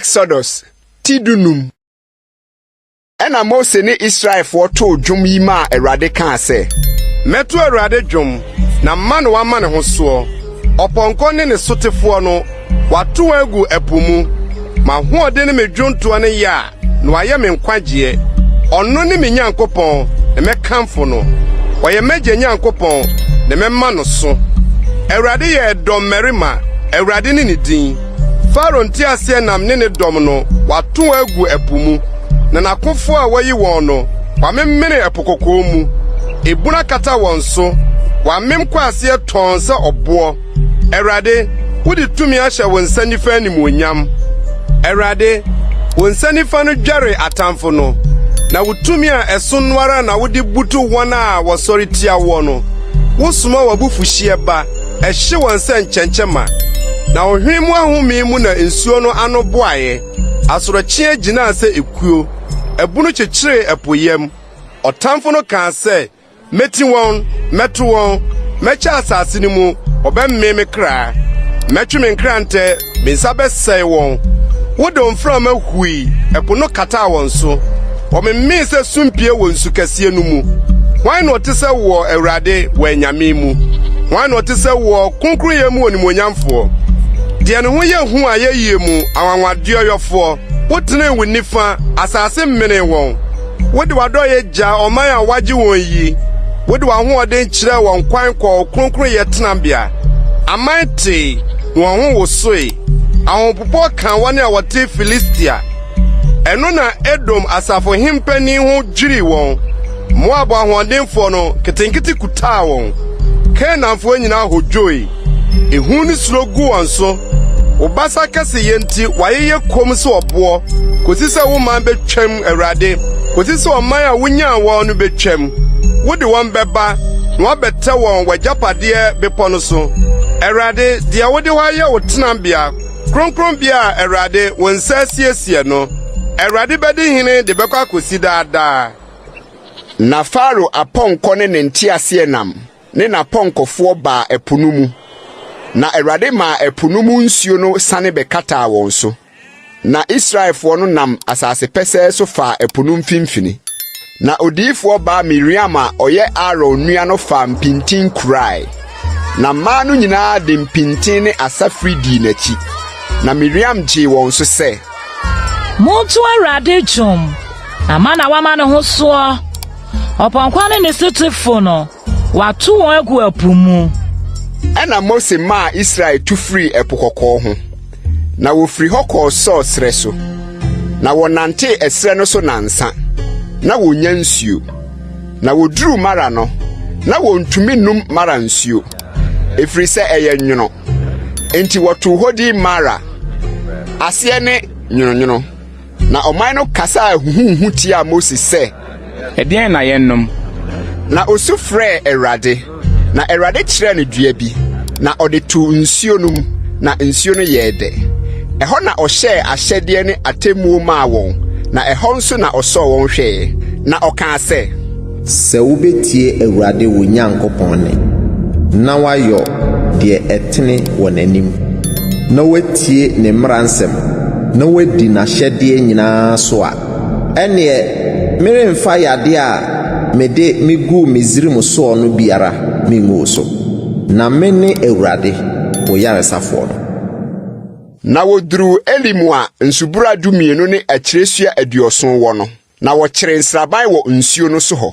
Exodus tidunum. Ena Mose ni Israel for to dwom yi ma Awurade kan se. Meto Awurade dwom na mma no wama ne ho so. Oponko ne sotefo no wato agu epomu. Ma hoode ne medwonto ne ya na waye me nkwagye. Ono ne me Nyankopɔn ne mekamfo no. Waye magye Nyankopɔn ne memma no so. Awurade ye dom merima, Awurade ne din. Pharaoh nti ase nam ne dom no wato agu epomu. Na nakofo a wayi won no wamemmene epokoko mu. Ebuna kata won so wamem kwa ase ton se obo. Awurade wodi tumi ahye won sanifa animonyam. Awurade won sanifa no dware atamfo no. Na wotumi a eso nwara na wodi butu won a wosori tia wo no. Wosoma wabufuhie ba ehye won se nkyɛnkyɛma. Na ohwemu ahome mu na nsuo no ano boaye. Asorochie gina se ekuo. Ebunu chekyere epoyam. Otamfo no kan se meti won, meto won, mecha asase ni mu, obemmeme kra. Metwe me nkrante, me nsa besɛe won. Wodom from ahui, epo no kata won so. Omemme se sumpie won su kase no mu. Hwan no te se wo Awurade wo anyame mu. Hwan no te se wo konkroyɛ mu onimonyamfo. De ne ho ye hu ayeye mu awanwade oyofo. Wotene wo nifa asase mmene won. Wode wadoye gya oman a wagye won yi. Wode wa hoɔden kyerɛ won kwan kɔ kronkron yɛ tenabea. Amante won ho wosoe. Ahonpopo kan wɔne a wɔte Filistia. Ɛno na Edom asafo hempani ho dwiri won. Moab ahoɔdenfo no ketenkete kutaa won. Kanaanfo nyina hodwoi. Ehu ni suro gu won so. Obasa kase yenti wayeye kom se obo kosi se wo man betwam Awurade kosi se oman a wonya won no betwam wode won beba na wabete won wajapade bepo no so Awurade dia wode waye wo tenabea kronkron bia Awurade won sasiesie no Awurade bedi hene de bekwa kosi daada. Na Pharaoh aponko ne ntiase nam ne na ponkofo ba eponu mu. Na Awurade ma epunumu nsuo no sane bekata won so. Na Israelfo no nam asase pese so fa epunu mfimfini. Na odiyifo ba Miriam a oye Aaron nua no fa mpintin kurai. Na ma no nyina de mpintin ne asafri di nachi. Na Miriam gye won so se, Monto Awurade dwom. Na mana wama ne ho so. Oponkwa ne setefo no watu won agu apumu. Ena Mose ma Israel tu free epokoko ho. Na wo free hoko so sre so. Na wonante esre no so nansa. Na wonya nsuo. Na woduru mara no. Na wontumi num mara nsuo. Efri se eye nwono. Enti wotu hodi mara. Ase ne nwono. Na oman no kasa huhuhu tia Mose se, "Edien na yennom." Na osu frɛ Awurade. Na Awurade kyerɛ ne dua bi. Na ɔde tu nsuo no mu. Na nsuo no yɛ de. Ɛhɔ na ɔhyɛ ahyɛdeɛ ne atemmuo maa wɔn. Na ɛhɔ nso na ɔsɔ wɔn hwɛɛ. Na ɔka sɛ, "Sɛ wobetie Awurade wo Nyankopɔn ne, na wayɔ deɛ ɛtene wɔ n'anim, na watie ne mmaransɛm, na wadi n'ahyɛdeɛ nyinaa so a, ɛneɛ meremfa yade a mede migu Misrim soɔ no biara mingu so. Na mene Awurade wo yaresafoɔ no." Na woduru Elimu a nsubura dumienu ne akyiresua aduoson wɔ no. Na wɔkyere nsraban wɔ nsuo no so hɔ.